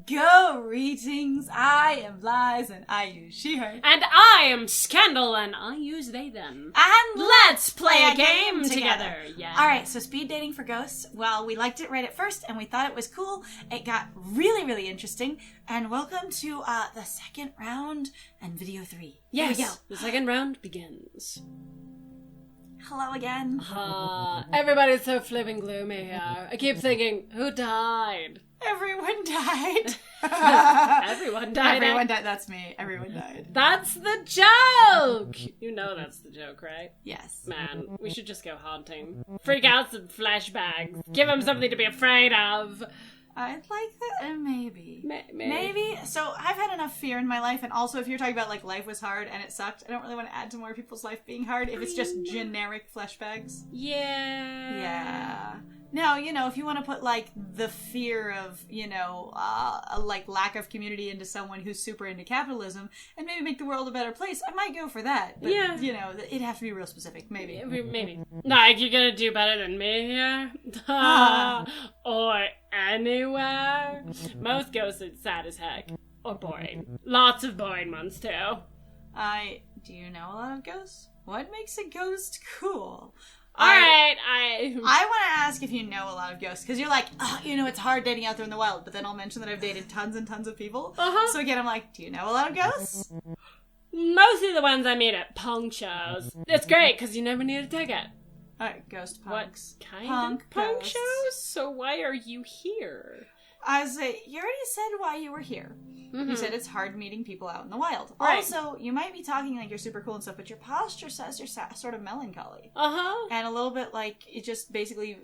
Greetings, I am Lies and I use she, her. And I am Scandal and I use they, them. And let's play a game together. Yeah. Alright, so speed dating for ghosts. Well, we liked it right at first and we thought it was cool. It got really, really interesting. And welcome to the second round and video 3. Yes, Here we go. the second round begins. Hello again. Everybody's so flipping gloomy here. I keep thinking, who died? Everyone died. Everyone died. Everyone died. That's me. Everyone died. That's the joke! You know that's the joke, right? Yes. Man, we should just go haunting. Freak out some flashbacks. Give them something to be afraid of. I'd like that. Maybe. Maybe. So I've had enough fear in my life, and also if you're talking about like life was hard and it sucked, I don't really want to add to more people's life being hard if it's just generic flashbacks. Yeah. Yeah. Now, you know, if you want to put, like, the fear of, a lack of community into someone who's super into capitalism and maybe make the world a better place, I might go for that. But, yeah. It'd have to be real specific. Maybe. Maybe. Like, you're gonna do better than me here? Or anywhere? Most ghosts are sad as heck. Or boring. Lots of boring ones, too. Do you know a lot of ghosts? What makes a ghost cool? Alright, I want to ask if you know a lot of ghosts, because you're like, it's hard dating out there in the wild, but then I'll mention that I've dated tons and tons of people. Uh-huh. So again, I'm like, do you know a lot of ghosts? Mostly the ones I meet at punk shows. It's great, because you never need a ticket. Alright, ghost punks. What kind of punk ghosts. shows? So why are you here? I was like, you already said why you were here. Mm-hmm. You said it's hard meeting people out in the wild. Right. Also, you might be talking like you're super cool and stuff, but your posture says you're sort of melancholy. Uh-huh. And a little bit like, it just basically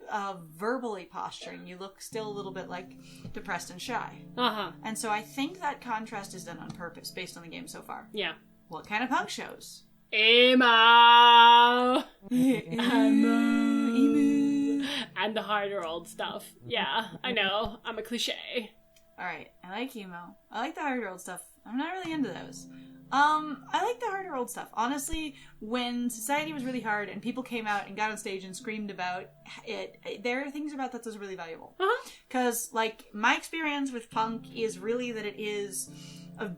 verbally posturing. You look still a little bit like depressed and shy. Uh-huh. And so I think that contrast is done on purpose based on the game so far. Yeah. What kind of punk shows? Emo! Emo. And the harder old stuff. Yeah, I know. I'm a cliche. Alright, I like emo. I like the harder old stuff. I'm not really into those. I like the harder old stuff. Honestly, when society was really hard and people came out and got on stage and screamed about it, there are things about that that's really valuable. Uh-huh. Because, like, my experience with punk is really that it is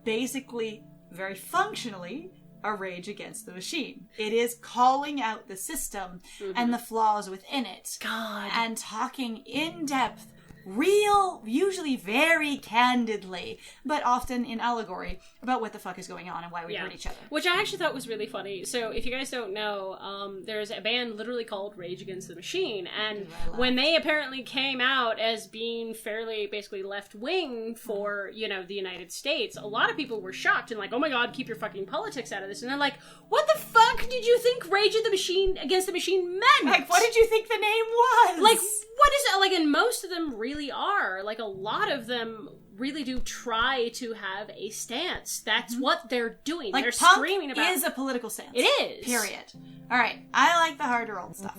basically, very functionally, a rage against the machine. It is calling out the system and the flaws within it. God. And talking in depth, real, usually very candidly, but often in allegory, about what the fuck is going on and why we hurt each other. Which I actually thought was really funny. So if you guys don't know, there's a band literally called Rage Against the Machine, and when they apparently came out as being fairly basically left-wing for, the United States, a lot of people were shocked and like, oh my god, keep your fucking politics out of this. And they're like, what the fuck did you think Rage Against the Machine meant? Like, what did you think the name was? Like, what is it? Like, and most of them really are. Like, a lot of them really do try to have a stance. That's what they're doing. Like, they're punk screaming about is a political stance. It is. Period. Alright, I like the harder old stuff.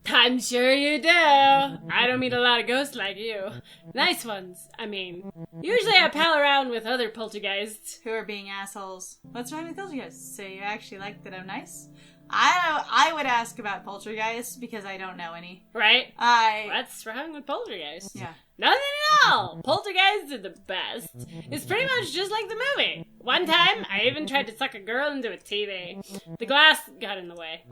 I'm sure you do. I don't meet a lot of ghosts like you. Nice ones. I mean, usually I pal around with other poltergeists. Who are being assholes. What's wrong with poltergeists? So you actually like that I'm nice? I would ask about poltergeists because I don't know any. Right? What's wrong with poltergeists? Yeah. Nothing at all! Poltergeists are the best. It's pretty much just like the movie. One time, I even tried to suck a girl into a TV. The glass got in the way.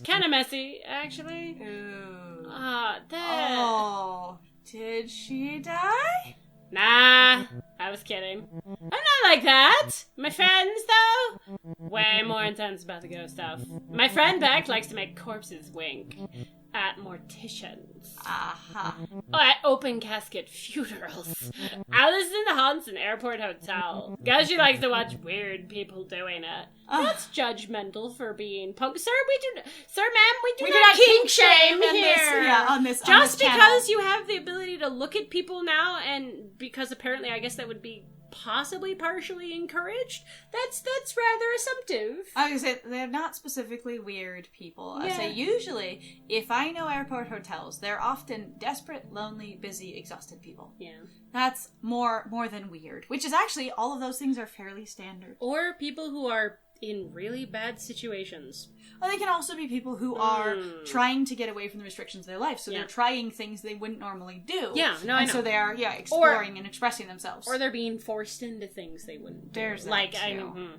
Kinda messy, actually. Ooh. Oh, did she die? Nah, I was kidding. I'm not like that. My friends, though, way more intense about the ghost stuff. My friend Beck likes to make corpses wink at morticians. Or at open casket funerals. Alice in the Haunts and Airport Hotel. Guess she likes to watch weird people doing it. That's judgmental for being punk. Sir, ma'am, we do not kink shame here. On this Just channel. because you have the ability to look at people now, and because apparently I guess that would be possibly partially encouraged, that's rather assumptive. I was gonna say, they're not specifically weird people. I say usually, if I know airport hotels, they're often desperate, lonely, busy, exhausted people. Yeah. That's more than weird. Which is actually, all of those things are fairly standard. Or people who are in really bad situations. Well, they can also be people who are trying to get away from the restrictions of their life, so they're trying things they wouldn't normally do. Yeah, no, I know. And so they are, exploring and expressing themselves. Or they're being forced into things they wouldn't do. There's that like, too.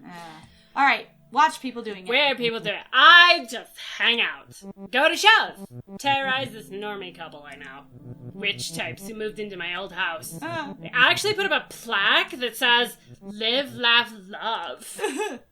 All right, watch people doing it. Where people do it. I just hang out. Go to shows. Terrorize this normie couple I know. Rich types who moved into my old house. They actually put up a plaque that says, "Live, laugh, love."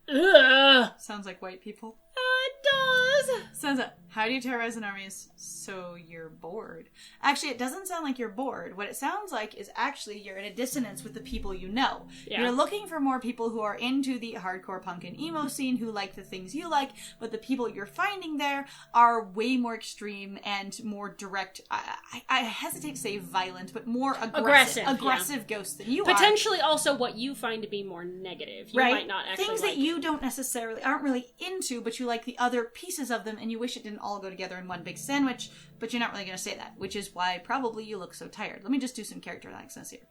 Ugh. Sounds like white people. It does. Sounds like, how do you terrorize an army? So you're bored. Actually, it doesn't sound like you're bored. What it sounds like is actually you're in a dissonance with the people you know. Yeah. You're looking for more people who are into the hardcore punk and emo scene, who like the things you like, but the people you're finding there are way more extreme and more direct. I hesitate to say violent, but more aggressive ghosts than you are. Potentially also what you find to be more negative. You might not actually things that you don't necessarily, aren't really into, but you like the other pieces of them, and you wish it didn't all go together in one big sandwich, but you're not really going to say that, which is why probably you look so tired. Let me just do some character access here.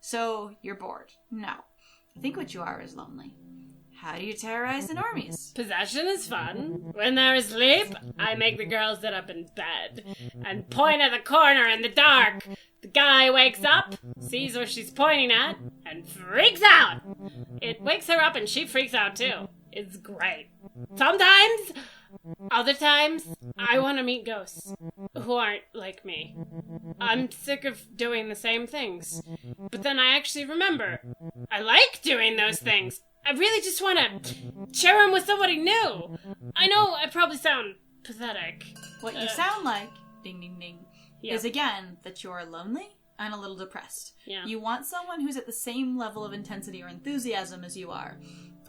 So, you're bored. No. I think what you are is lonely. How do you terrorize the normies? Possession is fun. When they're asleep, I make the girls sit up in bed and point at the corner in the dark. The guy wakes up, sees what she's pointing at, and freaks out. It wakes her up and she freaks out too. It's great. Sometimes, other times, I want to meet ghosts who aren't like me. I'm sick of doing the same things. But then I actually remember, I like doing those things. I really just want to share them with somebody new. I know I probably sound pathetic. What you sound like, ding ding ding, is again that you're lonely and a little depressed. Yeah. You want someone who's at the same level of intensity or enthusiasm as you are.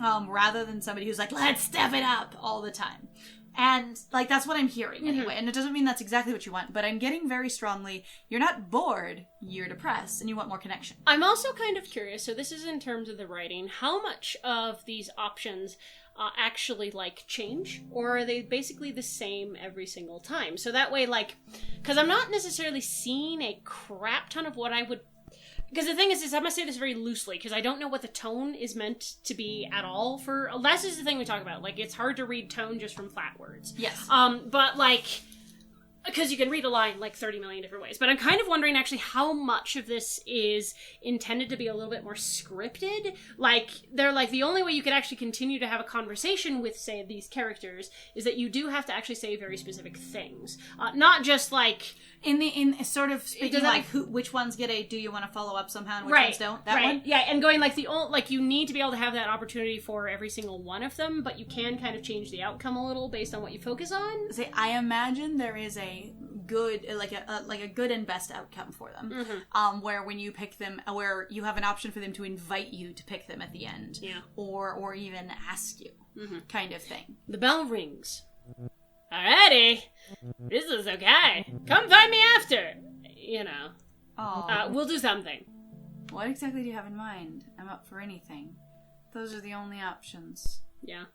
Rather than somebody who's like, let's step it up all the time. And, like, that's what I'm hearing anyway. And it doesn't mean that's exactly what you want, but I'm getting very strongly, you're not bored, you're depressed, and you want more connection. I'm also kind of curious, so this is in terms of the writing, how much of these options actually, like, change? Or are they basically the same every single time? So that way, like, because I'm not necessarily seeing a crap ton of what I would... Because the thing is I'm going to say this very loosely, because I don't know what the tone is meant to be at all for... That's just the thing we talk about. Like, it's hard to read tone just from flat words. Yes. But, like... Because you can read a line, like, 30 million different ways. But I'm kind of wondering, actually, how much of this is intended to be a little bit more scripted. Like, they're like, the only way you could actually continue to have a conversation with, say, these characters is that you do have to actually say very specific things. Not just, like... In sort of speaking like which ones get a do you want to follow up somehow and which ones don't? That one? Yeah, and going like you need to be able to have that opportunity for every single one of them, but you can kind of change the outcome a little based on what you focus on. Say, I imagine there is a good like a good and best outcome for them. Mm-hmm. Where when you pick them, where you have an option for them to invite you to pick them at the end, or even ask you, kind of thing. The bell rings. Alrighty, this is okay. Come find me after. You know. We'll do something. What exactly do you have in mind? I'm up for anything. Those are the only options. Yeah.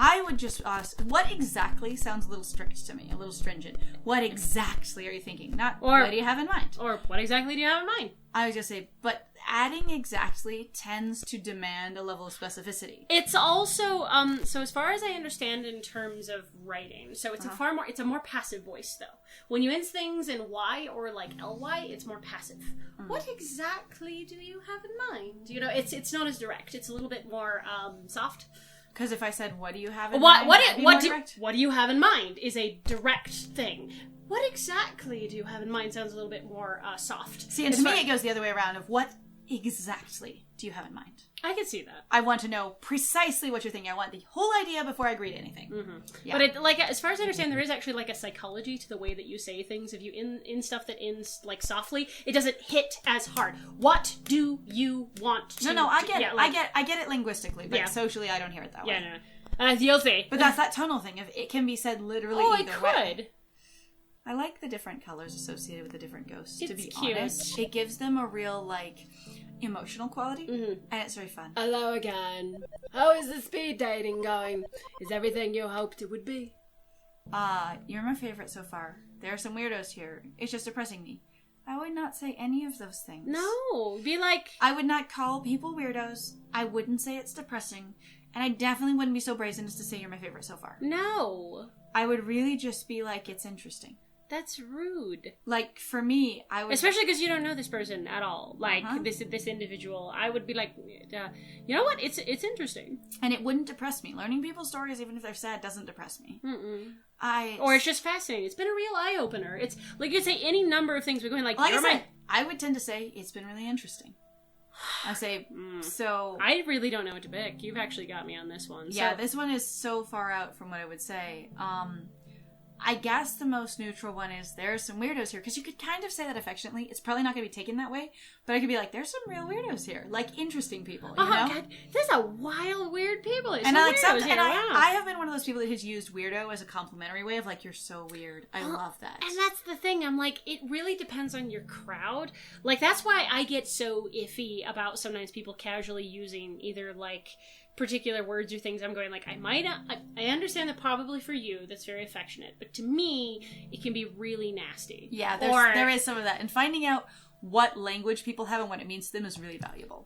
I would just ask, what exactly sounds a little strict to me, a little stringent. What exactly are you thinking? Not what do you have in mind? Or what exactly do you have in mind? I was going to say, but adding exactly tends to demand a level of specificity. It's also, so as far as I understand in terms of writing, so it's it's a more passive voice though. When you end things in Y or like LY, it's more passive. What exactly do you have in mind? You know, it's not as direct. It's a little bit more, soft. Because if I said, what do you have in mind? What do you have in mind is a direct thing. What exactly do you have in mind sounds a little bit more soft. See, and to me it goes the other way around of what exactly do you have in mind? I can see that. I want to know precisely what you're thinking. I want the whole idea before I agree to anything. Mm-hmm. Yeah. But as far as I understand, there is actually like a psychology to the way that you say things. If you in stuff that ends like softly, it doesn't hit as hard. What do you want to? No, I get it. I get it linguistically, but socially, I don't hear it that way. Yeah, no. You'll see. But that's that tonal thing. If it can be said literally either way. I like the different colors associated with the different ghosts. It's to be cute. Honest, it gives them a real like emotional quality, and it's very fun. Hello again. How is the speed dating going? Is everything you hoped it would be? You're my favorite so far. There are some weirdos here. It's just depressing me. I would not say any of those things. No, be like... I would not call people weirdos. I wouldn't say it's depressing. And I definitely wouldn't be so brazen as to say you're my favorite so far. No. I would really just be like, it's interesting. That's rude. Like, for me, I would... Especially because you don't know this person at all. Like, this individual. I would be like, you know what? It's interesting. And it wouldn't depress me. Learning people's stories, even if they're sad, doesn't depress me. Mm-mm. Or it's just fascinating. It's been a real eye-opener. It's, like, you'd say any number of things, but going like I said, I would tend to say, it's been really interesting. I say, so... I really don't know what to pick. You've actually got me on this one. Yeah, this one is so far out from what I would say. I guess the most neutral one is there's some weirdos here. Because you could kind of say that affectionately. It's probably not going to be taken that way. But I could be like, there's some real weirdos here. Like, interesting people, you know? God. There's a wild, weird people. And I accept it. And I have been one of those people that has used weirdo as a complimentary way of like, you're so weird. I love that. And that's the thing. I'm like, it really depends on your crowd. Like, that's why I get so iffy about sometimes people casually using either, like... particular words or things. I'm going like, I understand that probably for you that's very affectionate, but to me it can be really nasty. Yeah, there is some of that, and finding out what language people have and what it means to them is really valuable.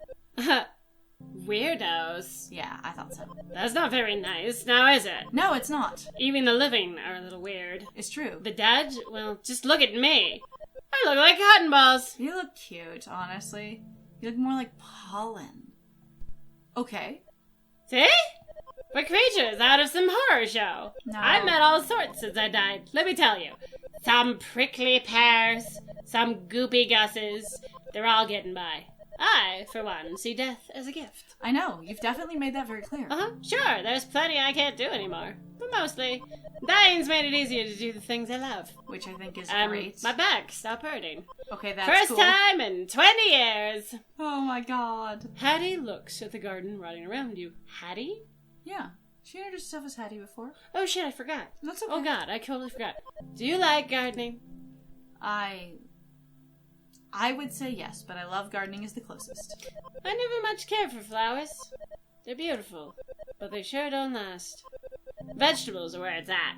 Weirdos. Yeah, I thought so. That's not very nice, now is it? No, it's not. Even the living are a little weird. It's true. The dead, well, just look at me. I look like cotton balls. You look cute, honestly. You look more like pollen. Okay. See? We're creatures out of some horror show. No. I've met all sorts since I died, let me tell you. Some prickly pears, some goopy gusses. They're all getting by. I, for one, see death as a gift. I know. You've definitely made that very clear. Sure, there's plenty I can't do anymore. But mostly, dying's made it easier to do the things I love. Which I think is great. My back stopped hurting. Okay, that's First cool. time in 20 years. Oh my god. Hattie looks at the garden rotting around you. Hattie? Yeah. She introduced herself as Hattie before. Oh shit, I forgot. That's okay. Oh god, I totally forgot. Do you like gardening? I would say yes, but I love gardening is the closest. I never much care for flowers. They're beautiful, but they sure don't last. Vegetables are where it's at.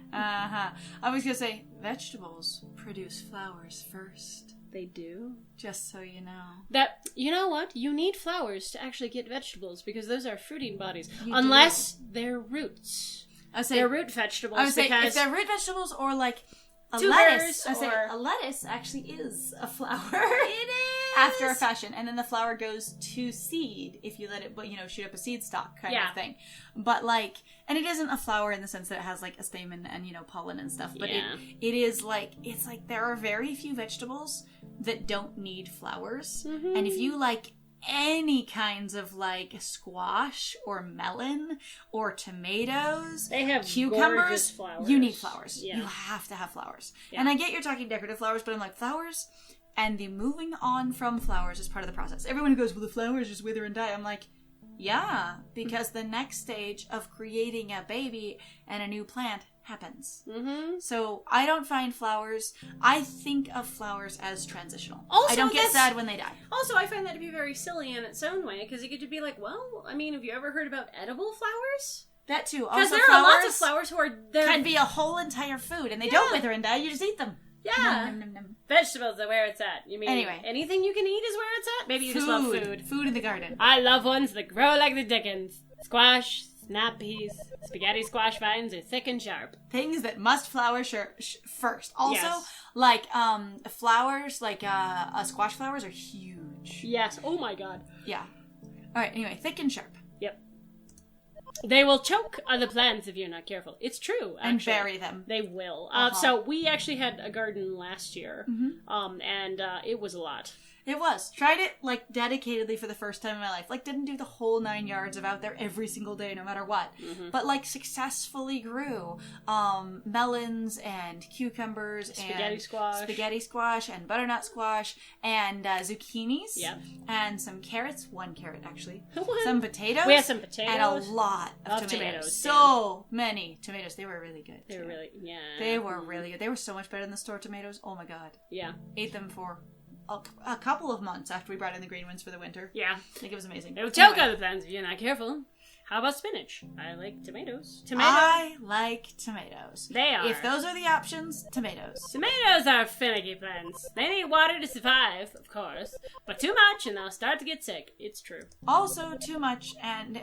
I was gonna say, vegetables produce flowers first. They do? Just so you know. You know what? You need flowers to actually get vegetables, because those are fruiting bodies. You unless they're roots. They're root vegetables. I would say, if they're root vegetables or like... A lettuce actually is a flower. It is! After a fashion. And then the flower goes to seed if you let it, shoot up a seed stalk kind of thing. But like, and it isn't a flower in the sense that it has like a stamen and, pollen and stuff. But it is like, it's like there are very few vegetables that don't need flowers. Mm-hmm. And if you like any kinds of like squash or melon or tomatoes, they have cucumbers, flowers. You need flowers. Yeah. You have to have flowers. Yeah. And I get you're talking decorative flowers, but I'm like, flowers and the moving on from flowers is part of the process. Everyone who goes, well, the flowers just wither and die. I'm like, yeah, because the next stage of creating a baby and a new plant happens. Mm-hmm. So I don't find flowers. I think of flowers as transitional. Also, I don't get sad when they die. Also, I find that to be very silly in its own way, because you get to be like, well, I mean, have you ever heard about edible flowers? That too. Because there are lots of flowers who are... can be a whole entire food, and they don't wither and die. You just eat them. Yeah. Nom, nom, nom. Vegetables are where it's at. You mean anything you can eat is where it's at? Maybe you just love food. Food in the garden. I love ones that grow like the dickens. Squash, snap peas, spaghetti squash vines are thick and sharp. Things that must flower first. Also, like flowers, like squash flowers are huge. Yes. Oh my god. Yeah. All right. Anyway, thick and sharp. Yep. They will choke other plants if you're not careful. It's true, actually. And bury them. They will. So we actually had a garden last year, and it was a lot. It was. Tried it, like, dedicatedly for the first time in my life. Like, didn't do the whole 9 yards of out there every single day, no matter what. Mm-hmm. But, like, successfully grew melons and cucumbers spaghetti squash and butternut squash and zucchinis. Yeah. And some carrots. 1 carrot, actually. Some potatoes. We had some potatoes. And a lot of tomatoes. So many tomatoes. They were really good. They were really, They were really good. They were so much better than the store tomatoes. Oh, my God. Yeah. Ate them for a couple of months after we brought in the green ones for the winter. Yeah. I think it was amazing. It will choke other plants if you're not careful. How about spinach? I like tomatoes. I like tomatoes. They are. If those are the options, tomatoes. Tomatoes are finicky plants. They need water to survive, of course, but too much and they'll start to get sick. It's true. Also, too much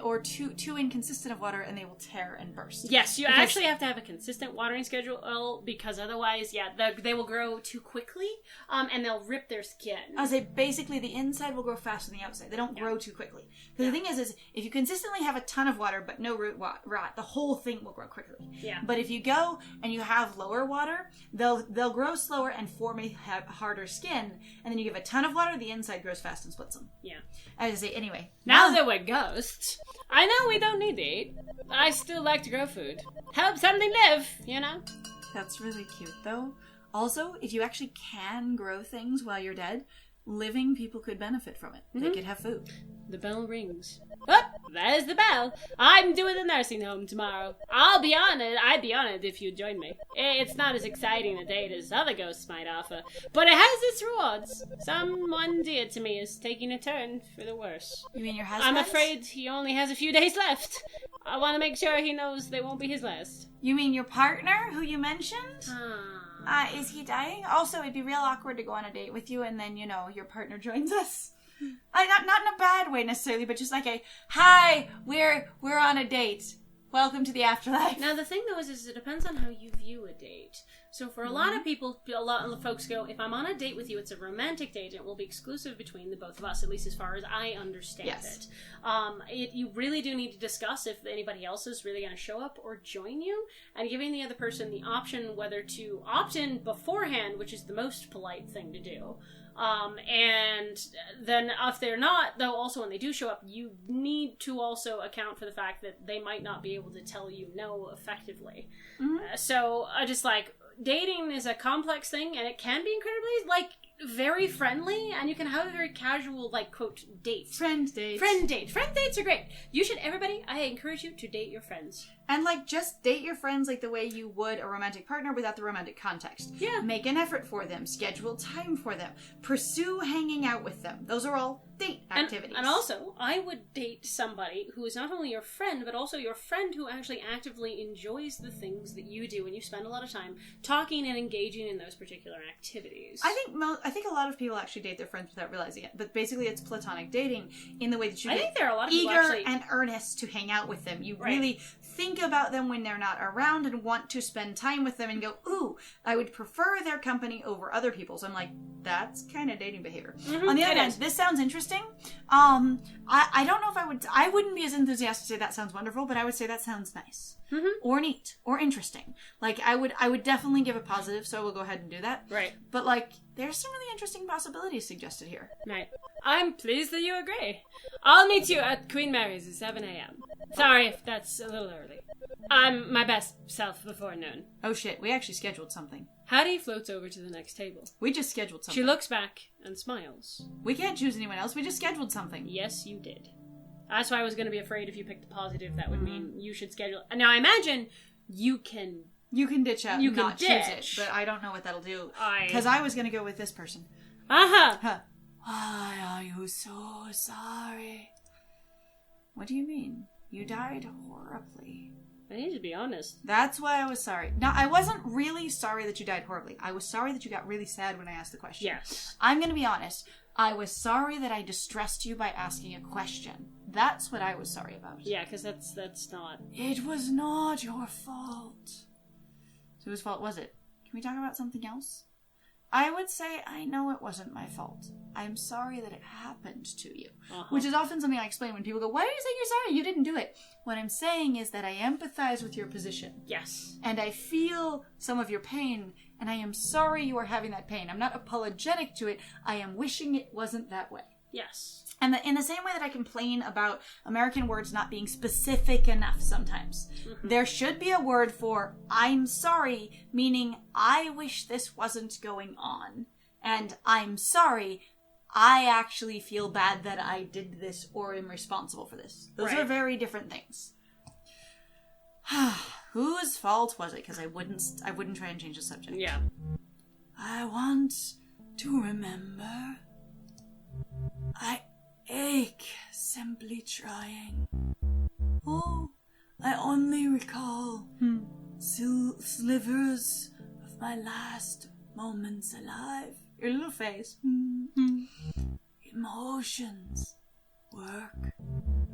or too inconsistent of water, and they will tear and burst. Yes, you actually have to have a consistent watering schedule because otherwise, they will grow too quickly, and they'll rip their skin. I would say basically the inside will grow faster than the outside. They don't grow too quickly. Because the thing is if you consistently have a ton of water but no root rot, the whole thing will grow quickly. Yeah. But if you go and you have lower water, they'll grow slower and form a harder skin. And then you give a ton of water, the inside grows fast and splits them. Yeah. As I say, anyway. Now that we're ghosts, I know we don't need to eat. I still like to grow food. Help something live, you know? That's really cute, though. Also, if you actually can grow things while you're dead, living people could benefit from it. They could have food. The bell rings. Oh, there's the bell. I'm doing the nursing home tomorrow. I'd be honored if you'd join me. It's not as exciting a date as other ghosts might offer, but it has its rewards. Someone dear to me is taking a turn for the worse. You mean your husband? I'm afraid he only has a few days left. I want to make sure he knows they won't be his last. You mean your partner, who you mentioned? Is he dying? Also, it'd be real awkward to go on a date with you and then, your partner joins us. Not in a bad way necessarily, but just like hi, we're on a date. Welcome to the afterlife. Now, the thing, though, is it depends on how you view a date. So for a lot of people, a lot of folks go, if I'm on a date with you, it's a romantic date, and it will be exclusive between the both of us, at least as far as I understand it. You really do need to discuss if anybody else is really going to show up or join you, and giving the other person the option whether to opt in beforehand, which is the most polite thing to do. And then if they're not, though, also when they do show up, you need to also account for the fact that they might not be able to tell you no effectively. So just dating is a complex thing, and it can be incredibly very friendly, and you can have a very casual quote date. Friend date. Friend dates are great. Everybody, I encourage you to date your friends. And just date your friends the way you would a romantic partner without the romantic context. Yeah. Make an effort for them. Schedule time for them. Pursue hanging out with them. Those are all date activities. And also, I would date somebody who is not only your friend, but also your friend who actually actively enjoys the things that you do, and you spend a lot of time talking and engaging in those particular activities. I think a lot of people actually date their friends without realizing it, but basically it's platonic dating in the way that you think there are a lot of people eager actually and earnest to hang out with them. You really think about them when they're not around and want to spend time with them and go, ooh, I would prefer their company over other people's. I'm like, that's kind of dating behavior. On the other hand, this sounds interesting. I don't know if I wouldn't be as enthusiastic to say that sounds wonderful, but I would say that sounds nice. Or neat or interesting. I would definitely give a positive, so I will go ahead and do that. Right. But there's some really interesting possibilities suggested here. Right. I'm pleased that you agree. I'll meet you at Queen Mary's at 7 a.m. Sorry if that's a little early. I'm my best self before noon. Oh shit, we actually scheduled something. Hattie floats over to the next table. We just scheduled something. She looks back and smiles. We can't choose anyone else, we just scheduled something. Yes, you did. That's why I was going to be afraid if you picked the positive, that would mean you should schedule. Now, I imagine you can ditch out and not choose it, but I don't know what that'll do. Because I was going to go with this person. Why are you so sorry? What do you mean? You died horribly. I need to be honest. That's why I was sorry. Now, I wasn't really sorry that you died horribly. I was sorry that you got really sad when I asked the question. Yes. I'm going to be honest. I was sorry that I distressed you by asking a question. That's what I was sorry about. Yeah, because that's not... It was not your fault. So whose fault was it? Can we talk about something else? I would say I know it wasn't my fault. I'm sorry that it happened to you. Which is often something I explain when people go, why are you saying you're sorry? You didn't do it. What I'm saying is that I empathize with your position. Yes. And I feel some of your pain, and I am sorry you are having that pain. I'm not apologetic to it. I am wishing it wasn't that way. Yes. And in the same way that I complain about American words not being specific enough sometimes, there should be a word for I'm sorry, meaning I wish this wasn't going on. And I'm sorry, I actually feel bad that I did this or am responsible for this. Those are very different things. Whose fault was it? Because I wouldn't try and change the subject. Yeah. I want to remember. I ache simply trying. Oh, I only recall slivers of my last moments alive. Your little face. Emotions. Work.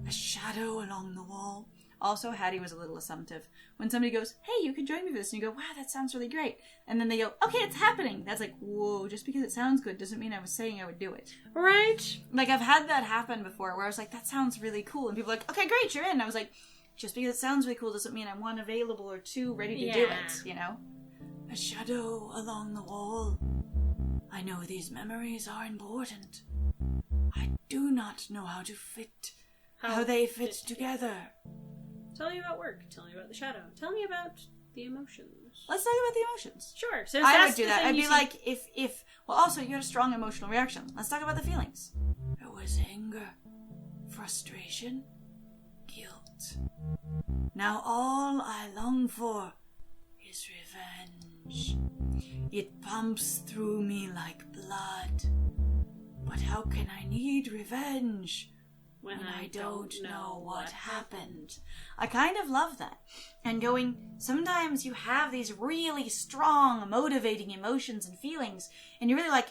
A shadow along the wall. Also, Hattie was a little assumptive. When somebody goes, hey, you can join me for this, and you go, wow, that sounds really great. And then they go, okay, it's happening. That's like, whoa, just because it sounds good doesn't mean I was saying I would do it. Right? Like, I've had that happen before, where I was like, that sounds really cool. And people are like, okay, great, you're in. And I was like, just because it sounds really cool doesn't mean I'm, one, available, or two, ready to do it, you know? A shadow along the wall. I know these memories are important. I do not know how to fit, how they fit together. Tell me about work. Tell me about the shadow. Tell me about the emotions. Let's talk about the emotions. Sure. So I would do that. I'd be like, well, also, you had a strong emotional reaction. Let's talk about the feelings. There was anger, frustration, guilt. Now all I long for is revenge. It pumps through me like blood. But how can I need revenge when I don't know what happened? I kind of love that. And going, sometimes you have these really strong, motivating emotions and feelings, and you're really like,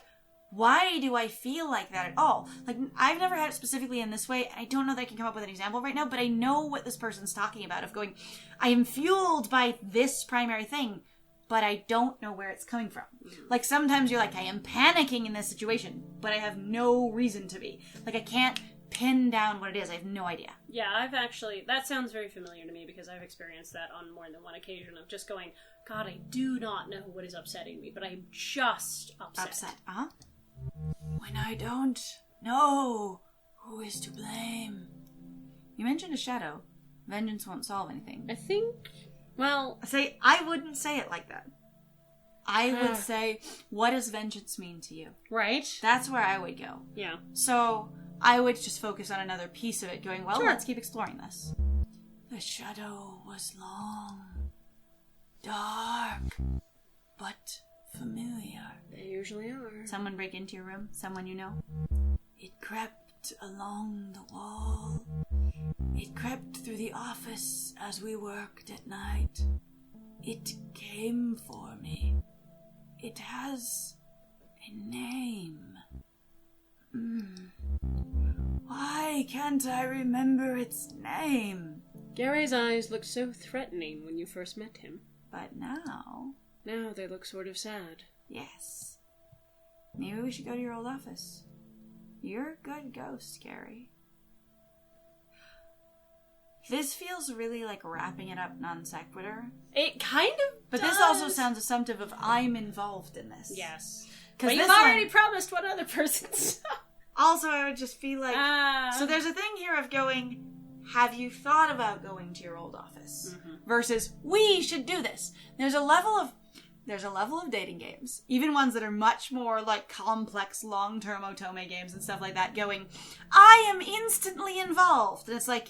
why do I feel like that at all? Like, I've never had it specifically in this way. I don't know that I can come up with an example right now, but I know what this person's talking about, of going, I am fueled by this primary thing, but I don't know where it's coming from. Like, sometimes you're like, I am panicking in this situation, but I have no reason to be. Like, I can't pin down what it is. I have no idea. Yeah, that sounds very familiar to me, because I've experienced that on more than one occasion, of just going, God, I do not know what is upsetting me, but I'm just upset. Uh-huh. When I don't know who is to blame. You mentioned a shadow. Vengeance won't solve anything. I think, well... I wouldn't say it like that. I would say, what does vengeance mean to you? Right. That's where I would go. Yeah. So, I would just focus on another piece of it, going, well, sure, let's keep exploring this. The shadow was long, dark, but familiar. They usually are. Someone break into your room? Someone you know? It crept along the wall. It crept through the office as we worked at night. It came for me. It has a name. Why can't I remember its name? Gary's eyes looked so threatening when you first met him. But now... Now they look sort of sad. Yes. Maybe we should go to your old office. You're a good ghost, Gary. This feels really like wrapping it up non sequitur. It kind of But does. this also sounds assumptive of I'm involved in this. Yes. Because you've already promised one other person's. Also, I would just feel like... So there's a thing here of going, have you thought about going to your old office? Versus, we should do this. There's a level of dating games, even ones that are much more like complex, long-term otome games and stuff like that, going, I am instantly involved. And it's like,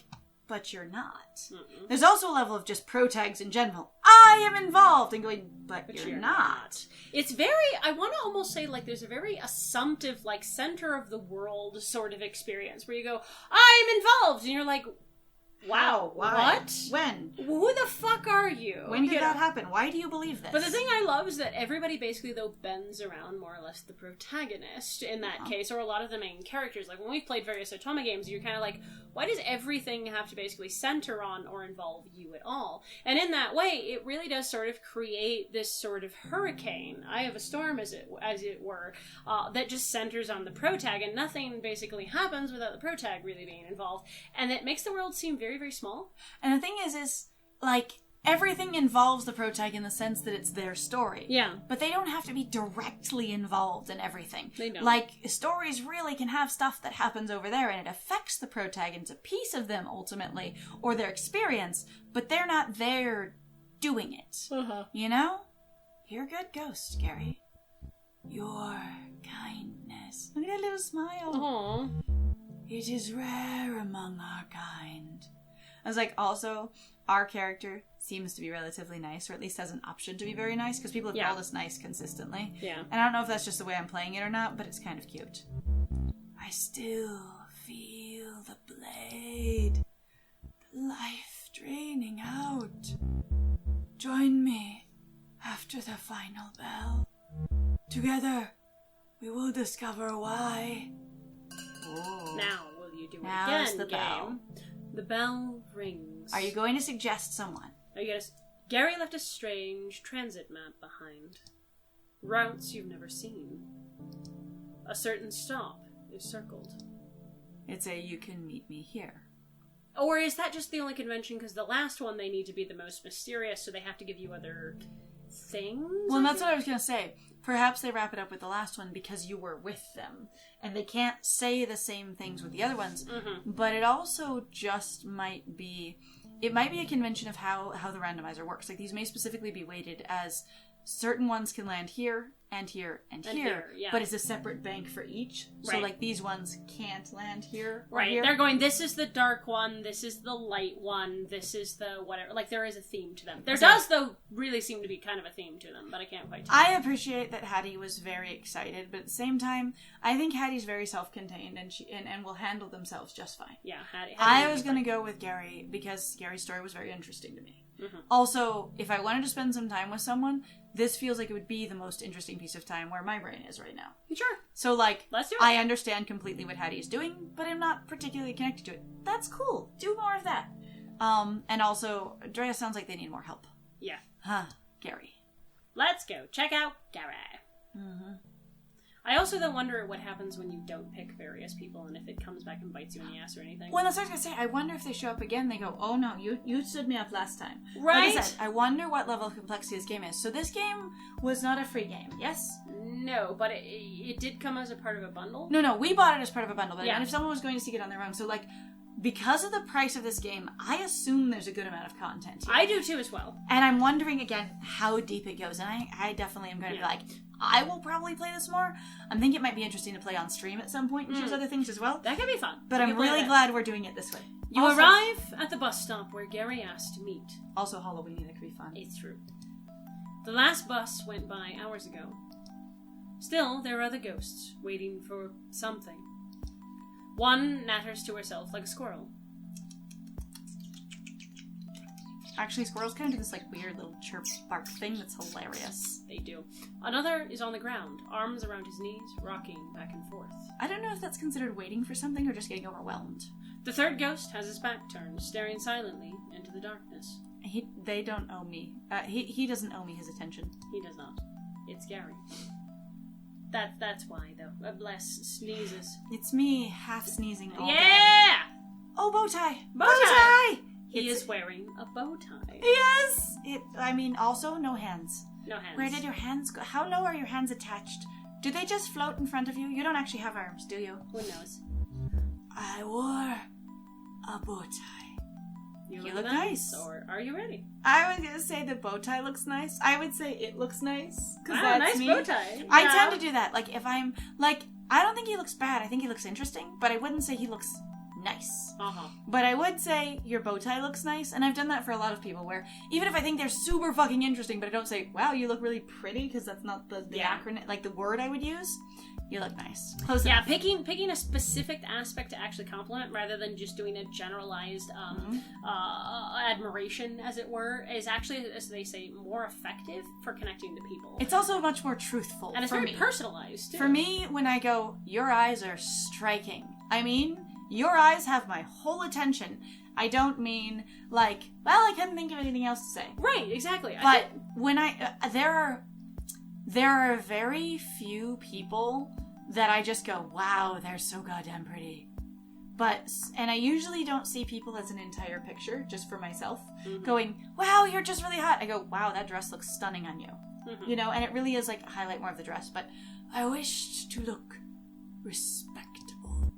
but you're not. There's also a level of just protags in general. I am involved, and going, but you're not. It's very, I want to almost say, like, there's a very assumptive, like, center of the world sort of experience where you go, I am involved, and you're like, wow, what? When? Who the fuck are you? When did that happen? Why do you believe this? But the thing I love is that everybody basically, though, bends around more or less the protagonist in that case, or a lot of the main characters. Like, when we've played various Otome games, you're kind of like, why does everything have to basically center on or involve you at all? And in that way, it really does sort of create this sort of hurricane, eye of a storm, as it were, that just centers on the protag, and nothing basically happens without the protag really being involved. And it makes the world seem very, very small. And the thing is like, everything involves the protag in the sense that it's their story. Yeah. But they don't have to be directly involved in everything. They don't. Like, stories really can have stuff that happens over there and it affects the protag and it's a piece of them, ultimately, or their experience, but they're not there doing it. You know? You're a good ghost, Gary. Your kindness. Look at that little smile. Aww. It is rare among our kind. I was like, also, our character seems to be relatively nice, or at least has an option to be very nice, because people have called us nice consistently. Yeah. And I don't know if that's just the way I'm playing it or not, but it's kind of cute. I still feel the blade, the life After the final bell, together we will discover why. Ooh. Now, will you do it Now's again, the bell. game? The bell rings. Are you going to suggest someone? Are you gonna... Gary left a strange transit map behind. Routes you've never seen. A certain stop is circled. It's a you can meet me here. Or is that just the only convention? Because the last one, they need to be the most mysterious, so they have to give you other things? Well, that's what I was going to say. Perhaps they wrap it up with the last one because you were with them. And they can't say the same things with the other ones. Mm-hmm. But it also just might be... It might be a convention of how the randomizer works. Like, these may specifically be weighted as certain ones can land here, and here, and here. Yeah. But it's a separate bank for each. So, Right. like, these ones can't land here or Right, here. they're going, this is the dark one, this is the light one, this is the whatever. Like, there is a theme to them. There does, though, really seem to be kind of a theme to them, but I can't quite tell. I appreciate that Hattie was very excited, but at the same time, I think Hattie's very self-contained and will handle themselves just fine. Yeah, Hattie I was going to go with Gary because Gary's story was very interesting to me. Mm-hmm. Also, if I wanted to spend some time with someone, this feels like it would be the most interesting piece of time where my brain is right now. Sure. So, like, Let's do it. I understand completely what Hattie is doing, but I'm not particularly connected to it. That's cool. Do more of that. And also, Drea sounds like they need more help. Yeah. Huh. Gary. Let's go. Check out Gary. Mm-hmm. I also then wonder what happens when you don't pick various people and if it comes back and bites you in the ass or anything. Well, that's what I was going to say. I wonder if they show up again, they go, oh no, you stood me up last time. Right? Like I said, I wonder what level of complexity this game is. So this game was not a free game, yes? No, but it did come as a part of a bundle. No, we bought it as part of a bundle, but Yeah. and if someone was going to seek it on their own. So, like, because of the price of this game, I assume there's a good amount of content here. I do too as well. And I'm wondering, again, how deep it goes. And I definitely am going to be like, I will probably play this more. I'm thinking it might be interesting to play on stream at some point and choose other things as well. That could be fun. But We I'm can play really that. glad we're doing it this way. You Also- arrive at the bus stop where Gary asked to meet. Also Halloween, that could be fun. It's true. The last bus went by hours ago. Still, there are other ghosts waiting for something. One natters to herself like a squirrel. Actually, squirrels kind of do this, like, weird little chirp bark thing that's hilarious. They do. Another is on the ground, arms around his knees, rocking back and forth. I don't know if that's considered waiting for something or just getting overwhelmed. The third ghost has his back turned, staring silently into the darkness. They don't owe me. He doesn't owe me his attention. He does not. It's Gary. That's why, though. Bless sneezes. It's me, half sneezing all day. Yeah! Oh, bow tie! Bow tie! He It's- is wearing a bow tie. Yes! Also, no hands. No hands. Where did your hands go? How low are your hands attached? Do they just float in front of you? You don't actually have arms, do you? Who knows? I wore a bow tie. You look nice. Or are you ready? I was gonna say the bow tie looks nice. I would say it looks nice. Wow, that's nice me. bow tie. I Yeah. tend to do that. Like, if I'm, like, I don't think he looks bad. I think he looks interesting, but I wouldn't say he looks nice. Uh-huh. But I would say your bow tie looks nice, and I've done that for a lot of people where even if I think they're super fucking interesting, but I don't say, wow, you look really pretty, because that's not the Yeah. acronym, like the word I would use, you look nice. Close Yeah, enough. picking a specific aspect to actually compliment rather than just doing a generalized admiration, as it were, is actually, as they say, more effective for connecting to people. It's also much more truthful and it's for very me. personalized, too. For me, when I go, your eyes are striking, I mean, your eyes have my whole attention. I don't mean, like, well, I couldn't think of anything else to say. Right, exactly. But when there are very few people that I just go, wow, they're so goddamn pretty. And I usually don't see people as an entire picture, just for myself, going, wow, you're just really hot. I go, wow, that dress looks stunning on you. Mhm. You know, and it really is like highlight more of the dress, but I wished to look respectable.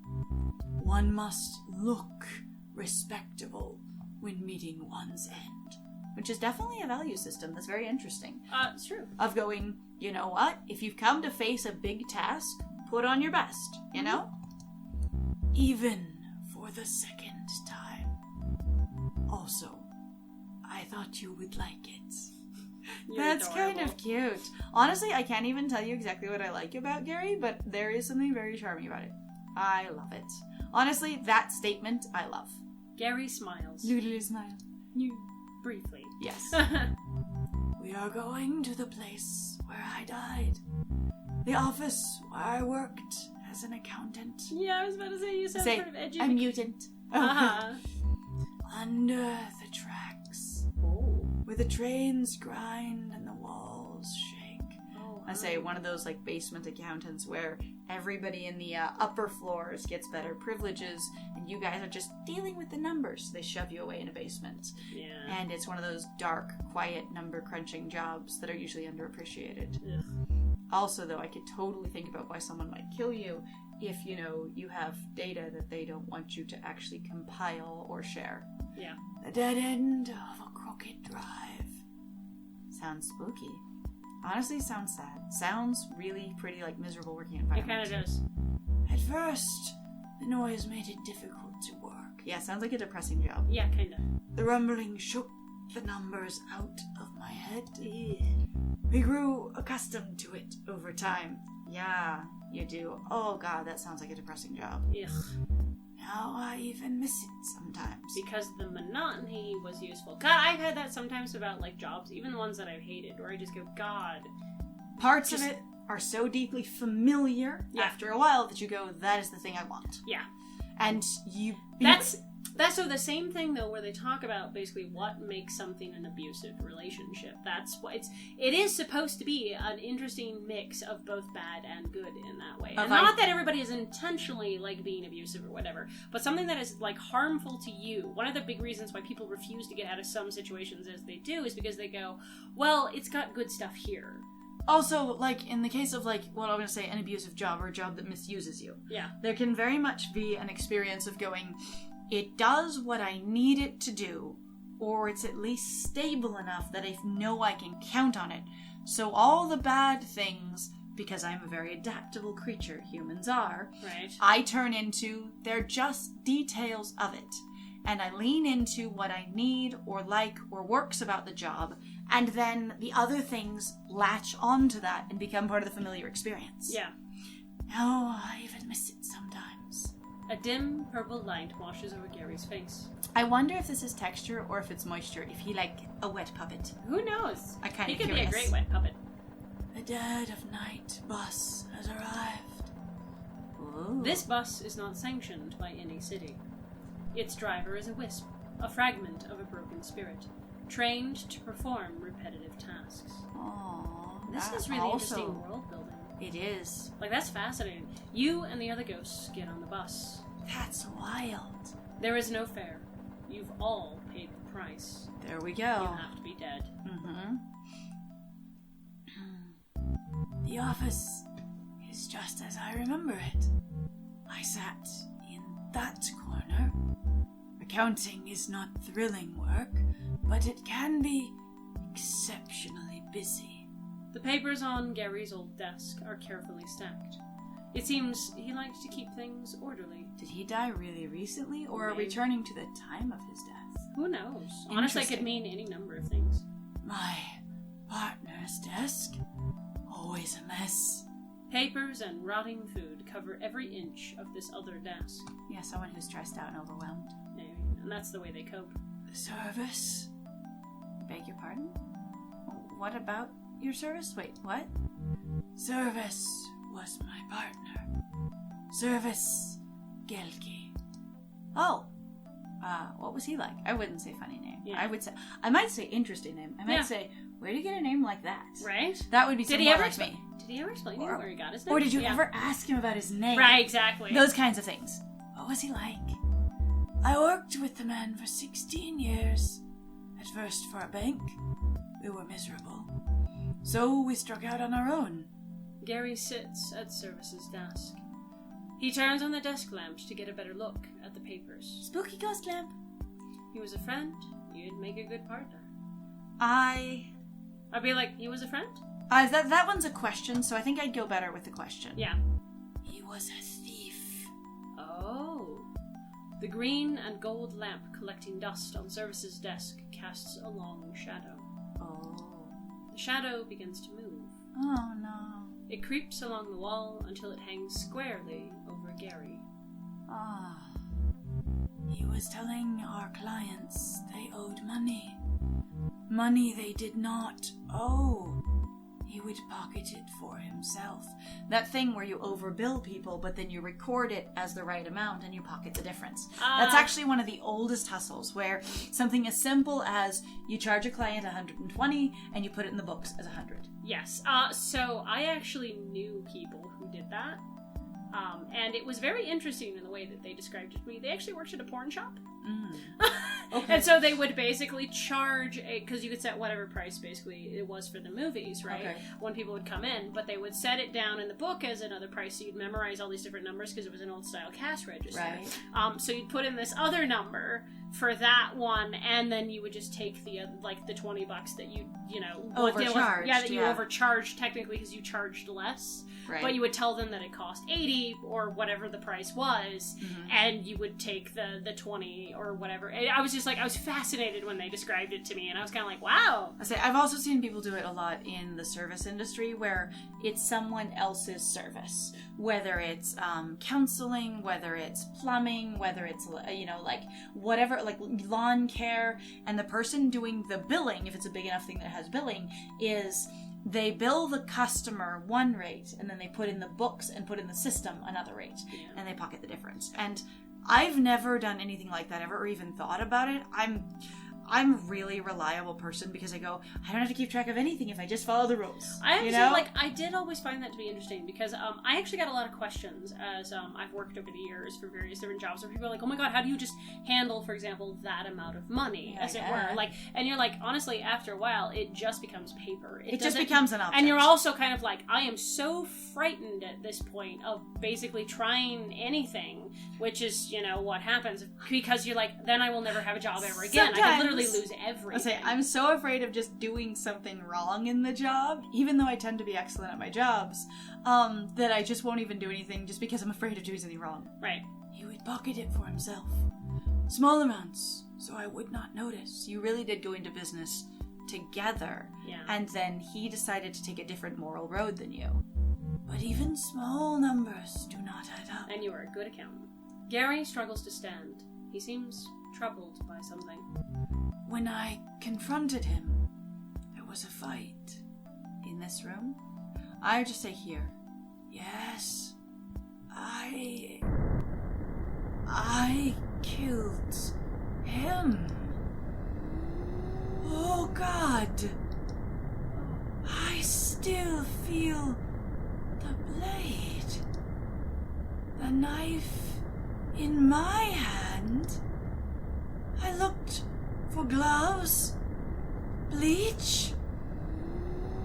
One must look respectable when meeting one's end. Which is definitely a value system that's very interesting. It's true. Of going, you know what? If you've come to face a big task, put on your best, you know? Even for the second time. Also, I thought you would like it. You're That's adorable. kind of cute. Honestly, I can't even tell you exactly what I like about Gary, but there is something very charming about it. I love it. Honestly, that statement, I love. Gary smiles. Noodly smile. Briefly. Yes. We are going to the place where I died. The office where I worked as an accountant. Yeah, I was about to say you sound sort of edgy. A mutant. Uh-huh. Under the tracks. Oh. Where the trains grind and the walls shake. Oh, I say one of those like basement accountants where everybody in the upper floors gets better privileges and you guys are just dealing with the numbers. They shove you away in a basement. Yeah. And it's one of those dark, quiet number crunching jobs that are usually underappreciated. Ugh. Also, though, I could totally think about why someone might kill you if, you have data that they don't want you to actually compile or share. Yeah. The dead end of a crooked drive. Sounds spooky. Honestly, sounds sad. Sounds really pretty, miserable working environment. It kind of does. At first, the noise made it difficult to work. Yeah, sounds like a depressing job. Yeah, kind of. The rumbling shook the numbers out of my head. We grew accustomed to it over time. Yeah, you do. Oh god, that sounds like a depressing job. Ugh. Now I even miss it sometimes. Because the monotony was useful. God, I've had that sometimes about, jobs, even the ones that I've hated, where I just go, God. Parts of it are so deeply familiar after a while that you go, that is the thing I want. Yeah. And That's so the same thing though, where they talk about basically what makes something an abusive relationship. That's what it is supposed to be, an interesting mix of both bad and good in that way. And not that everybody is intentionally being abusive or whatever, but something that is harmful to you. One of the big reasons why people refuse to get out of some situations as they do is because they go, well, it's got good stuff here. Also, in the case of, what I'm going to say, an abusive job or a job that misuses you. Yeah. There can very much be an experience of going, it does what I need it to do, or it's at least stable enough that I know I can count on it. So all the bad things, because I'm a very adaptable creature, humans are, right. I turn into, they're just details of it. And I lean into what I need or like or works about the job, and then the other things latch onto that and become part of the familiar experience. Yeah. Now I even miss it sometimes. A dim purple light washes over Gary's face. I wonder if this is texture or if it's moisture, if he a wet puppet. Who knows? I kind He of could curious. be a great wet puppet. The dead of night bus has arrived. Ooh. This bus is not sanctioned by any city. Its driver is a wisp, a fragment of a broken spirit, trained to perform repetitive tasks. Aww, This is really interesting world building. It is. That's fascinating. You and the other ghosts get on the bus. That's wild. There is no fare. You've all paid the price. There we You go. have to be dead. Mm-hmm. The office is just as I remember it. I sat in that corner. Accounting is not thrilling work, but it can be exceptionally busy. The papers on Gary's old desk are carefully stacked. It seems he liked to keep things orderly. Did he die really recently, or are we turning to the time of his death? Who knows? Honestly, it could mean any number of things. My partner's desk? Always a mess. Papers and rotting food cover every inch of this other desk. Yeah, someone who's stressed out and overwhelmed. Maybe. And that's the way they cope. Service? Beg your pardon? What about your service? Wait, what? Service was my partner. Service Gelki. Oh. What was he like? I wouldn't say funny name. Yeah. I might say interesting name. I might say, where do you get a name like that? Right? That would be Did he more ever like me. Did he ever explain to you where he got his name? Or did you ever ask him about his name? Right, exactly. Those kinds of things. What was he like? I worked with the man for 16 years. At first for a bank. We were miserable. So we struck out on our own. Gary sits at Service's desk. He turns on the desk lamp to get a better look at the papers. Spooky ghost lamp. He was a friend. You'd make a good partner. I'd be like, he was a friend? that one's a question, so I think I'd go better with the question. Yeah. He was a thief. Oh. The green and gold lamp collecting dust on Service's desk casts a long shadow. Oh. The shadow begins to move. Oh no. It creeps along the wall until it hangs squarely over Gary. Ah. He was telling our clients they owed money. money they did not owe, he would pocket it for himself. That thing where you overbill people, but then you record it as the right amount and you pocket the difference. That's actually one of the oldest hustles, where something as simple as you charge a client $120 and you put it in the books as $100. Yes. So I actually knew people who did that. And it was very interesting in the way that they described it to me. They actually worked at a porn shop. Okay. And so they would basically charge because you could set whatever price basically it was for the movies, right? Okay. When people would come in, but they would set it down in the book as another price, so you'd memorize all these different numbers because it was an old style cash register. Right. So you'd put in this other number for that one, and then you would just take the the $20 that you know overcharged. That you overcharged technically because you charged less. Right. But you would tell them that it cost $80 or whatever the price was, and you would take the $20 or whatever. And I was just I was fascinated when they described it to me, and I was kind of like, wow. I've also seen people do it a lot in the service industry where it's someone else's service, whether it's counseling, whether it's plumbing, whether it's whatever, like lawn care, and the person doing the billing, if it's a big enough thing that has billing, is they bill the customer one rate, and then they put in the books and put in the system another rate, and they pocket the difference. And I've never done anything like that ever, or even thought about it. I'm a really reliable person because I go, I don't have to keep track of anything if I just follow the rules. I did always find that to be interesting because I actually got a lot of questions as I've worked over the years for various different jobs where people are like, oh my god, how do you just handle, for example, that amount of money, as it were? And you're like, honestly, after a while, it just becomes paper. It just becomes an object. And you're also kind of like, I am so frightened at this point of basically trying anything, which is, what happens, because you're like, then I will never have a job ever again. Sometimes, I could literally lose everything. I'm so afraid of just doing something wrong in the job, even though I tend to be excellent at my jobs, that I just won't even do anything just because I'm afraid of doing something wrong. Right. He would pocket it for himself. Small amounts, so I would not notice. You really did go into business together. Yeah. And then he decided to take a different moral road than you. But even small numbers do not add up. And you are a good accountant. Gary struggles to stand. He seems troubled by something. When I confronted him, there was a fight. In this room? I just say here. Yes. I killed him. Oh God. I still feel the blade. The knife in my hand. I looked for gloves, bleach.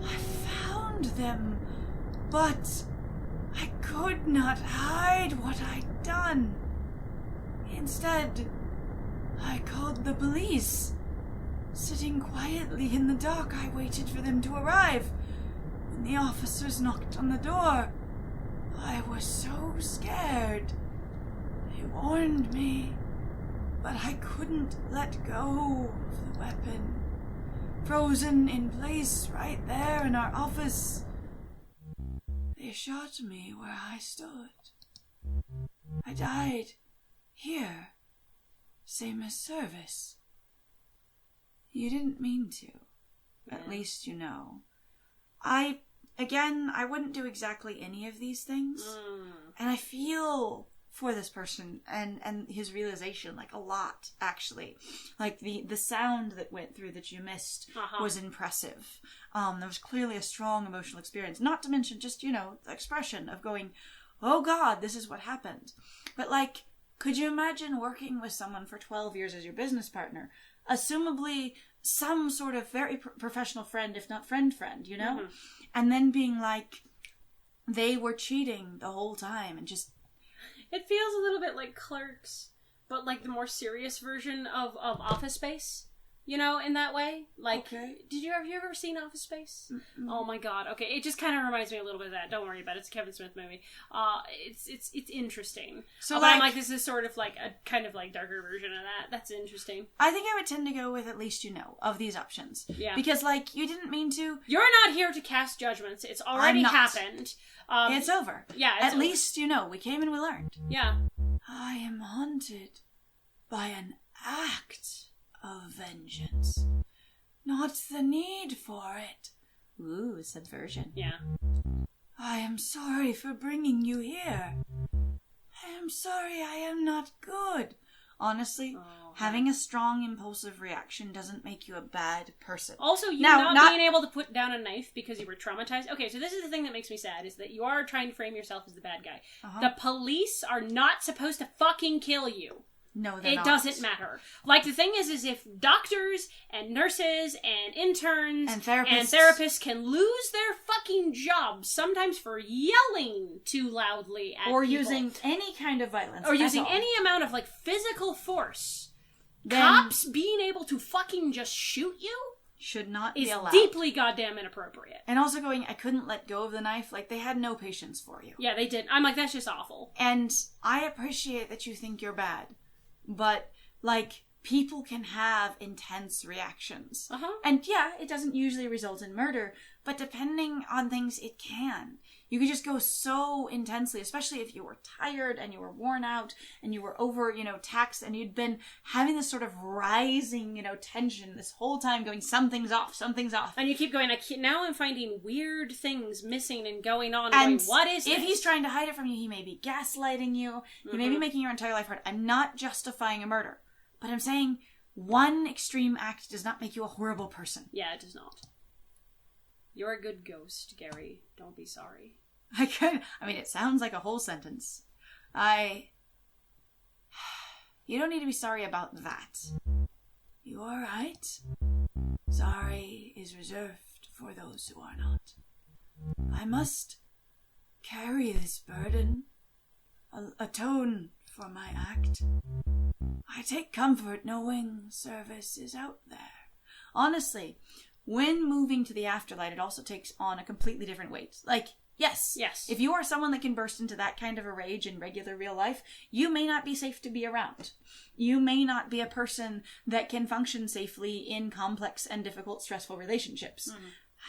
I found them, but I could not hide what I'd done. Instead, I called the police. Sitting quietly in the dock, I waited for them to arrive. When the officers knocked on the door, I was so scared. They warned me, but I couldn't let go of the weapon. Frozen in place right there in our office. They shot me where I stood. I died here, same as Service. You didn't mean to. At least you know. I wouldn't do exactly any of these things. And I feel for this person and his realization, a lot, actually. The sound that went through that you missed was impressive. There was clearly a strong emotional experience. Not to mention just, the expression of going, oh God, this is what happened. But could you imagine working with someone for 12 years as your business partner? Assumably some sort of very professional friend, if not friend, and then being they were cheating the whole time and just... It feels a little bit like Clerks, but the more serious version of Office Space. In that way? Okay. Have you ever seen Office Space? Mm-mm. Oh my god. Okay, it just kind of reminds me a little bit of that. Don't worry about it. It's a Kevin Smith movie. It's interesting. So this is sort of a kind of darker version of that. That's interesting. I think I would tend to go with at least of these options. Yeah. Because you didn't mean to. You're not here to cast judgments. It's already happened. It's over. Yeah. At least we came and we learned. Yeah. I am haunted by an act of vengeance. not the need for it. Ooh, subversion. Yeah. I am sorry for bringing you here. I am sorry I am not good. Honestly, having a strong impulsive reaction doesn't make you a bad person. Also, you not being able to put down a knife because you were traumatized. Okay, so this is the thing that makes me sad, is that you are trying to frame yourself as the bad guy. The police are not supposed to fucking kill you. No, they're not. It doesn't matter. Like, the thing is if doctors and nurses and interns and therapists can lose their fucking jobs, sometimes for yelling too loudly at or people, using any kind of violence, or using any amount of, like, physical force, then cops being able to fucking just shoot you should not be allowed. Is deeply goddamn inappropriate. And also going, I couldn't let go of the knife. Like, they had no patience for you. Yeah, they did. I'm like, that's just awful. And I appreciate that you think you're bad. But, like, people can have intense reactions. And yeah, it doesn't usually result in murder, but depending on things, it can. You could just go so intensely, especially if you were tired and you were worn out and you were over, taxed, and you'd been having this sort of rising, tension this whole time going, something's off. And you keep going, now I'm finding weird things missing and going on. And going, what is this? If he's trying to hide it from you, he may be gaslighting you. He may be making your entire life hard. I'm not justifying a murder, but I'm saying one extreme act does not make you a horrible person. Yeah, it does not. You're a good ghost, Gary. Don't be sorry. It sounds like a whole sentence. You don't need to be sorry about that. You are right. Sorry is reserved for those who are not. I must carry this burden, atone for my act. I take comfort knowing service is out there. Honestly, when moving to the afterlife, it also takes on a completely different weight. Like, yes. If you are someone that can burst into that kind of a rage in regular real life, you may not be safe to be around. You may not be a person that can function safely in complex and difficult, stressful relationships.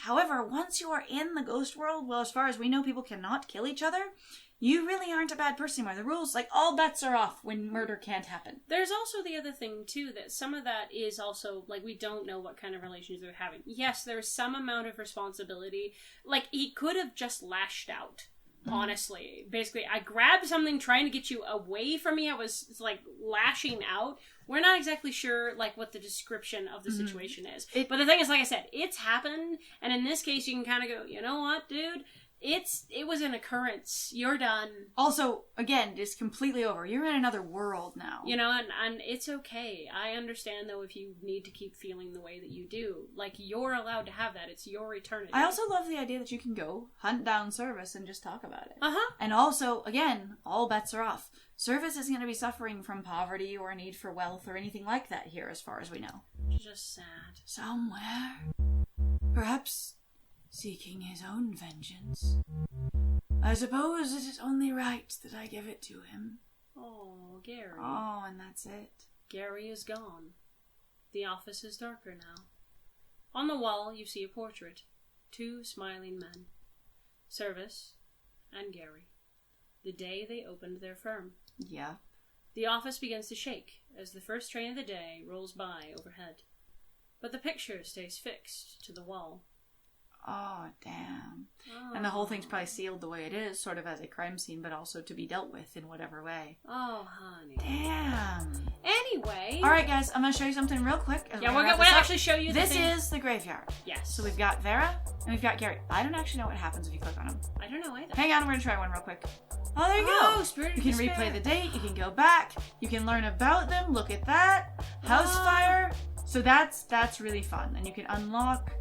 However, once you are in the ghost world, well, as far as we know, people cannot kill each other. You really aren't a bad person anymore. The rules, like, all bets are off when murder can't happen. There's also the other thing, too, that some of that is also, like, we don't know what kind of relations they're having. Yes, there's some amount of responsibility. Like, he could have just lashed out, honestly. Basically, I grabbed something trying to get you away from me. I was, like, lashing out. We're not exactly sure, like, what the description of the situation is. But the thing is, like I said, it's happened, and in this case, you can kind of go, you know what, dude? It was an occurrence. You're done. Also, again, it's completely over. You're in another world now. And it's okay. I understand, though, if you need to keep feeling the way that you do. Like, you're allowed to have that. It's your eternity. I also love the idea that you can go hunt down Service and just talk about it. And also, again, all bets are off. Service isn't going to be suffering from poverty or a need for wealth or anything like that here, as far as we know. It's just sad. Somewhere. Perhaps seeking his own vengeance. I suppose it is only right that I give it to him. Oh, Gary. Oh, and that's it. Gary is gone. The office is darker now. On the wall, you see a portrait. 2 smiling men. Service and Gary. The day they opened their firm. Yeah. The office begins to shake as the first train of the day rolls by overhead. But the picture stays fixed to the wall. Oh, damn. And the whole thing's probably sealed the way it is, sort of as a crime scene, but also to be dealt with in whatever way. Oh, honey. Damn. Anyway. Alright, guys, I'm going to show you something real quick. Yeah, we're going to actually show you this is the graveyard. Yes. So we've got Vera, and we've got Gary. I don't actually know what happens if you click on them. I don't know either. Hang on, we're going to try one real quick. Oh, there you go. Spirit you can replay the date, you can go back, you can learn about them, look at that. House fire. So that's really fun. And you can unlock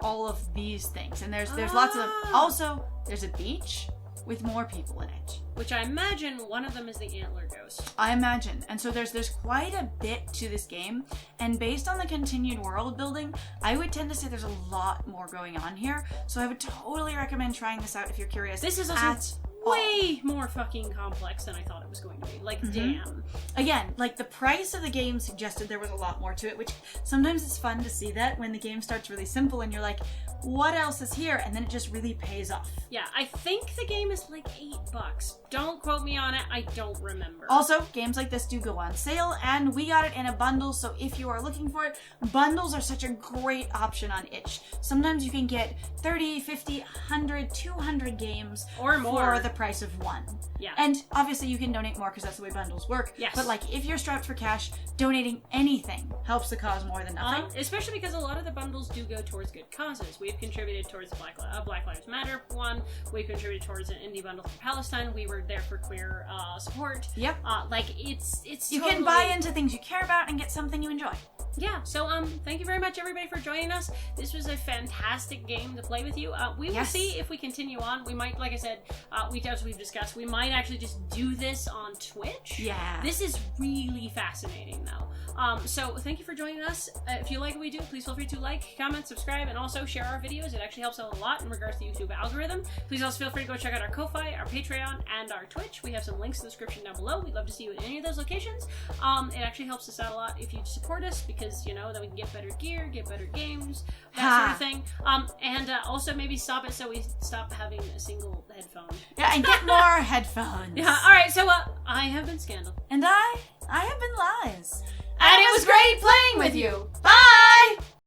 all of these things, and there's lots of them. Also, there's a beach with more people in it, which I imagine one of them is the antler ghost. I imagine. And so there's quite a bit to this game, and based on the continued world building, I would tend to say there's a lot more going on here. So I would totally recommend trying this out if you're curious. This is also way more fucking complex than I thought it was going to be. Like, damn. Again, like, the price of the game suggested there was a lot more to it, which sometimes it's fun to see that when the game starts really simple and you're like, what else is here? And then it just really pays off. Yeah, I think the game is like $8. Don't quote me on it, I don't remember. Also, games like this do go on sale, and we got it in a bundle, so if you are looking for it, bundles are such a great option on itch. Sometimes you can get 30, 50, 100, 200 games or more for the price of one. Yeah. And obviously you can donate more because that's the way bundles work. Yes. But like, if you're strapped for cash, donating anything helps the cause more than nothing. Especially because a lot of the bundles do go towards good causes. We've contributed towards the Black Lives Matter one. We've contributed towards an indie bundle for Palestine. We were there for queer support. Yep. Like, it's you totally... can buy into things you care about and get something you enjoy. Yeah, so thank you very much everybody for joining us. This was a fantastic game to play with you. We will see if we continue on. We might, like I said, as we've discussed, we might actually just do this on Twitch. Yeah. This is really fascinating though. So thank you for joining us. If you like what we do, please feel free to like, comment, subscribe, and also share our videos. It actually helps out a lot in regards to the YouTube algorithm. Please also feel free to go check out our Ko-Fi, our Patreon, and our Twitch. We have some links in the description down below. We'd love to see you in any of those locations. It actually helps us out a lot if you support us, because, you know, then we can get better gear, get better games, that sort of thing. And also maybe stop it so we stop having a single headphone. Yeah, and get more headphones. Yeah, alright, so I have been Scandal. And I have been Lies. And it was great playing with you. Bye!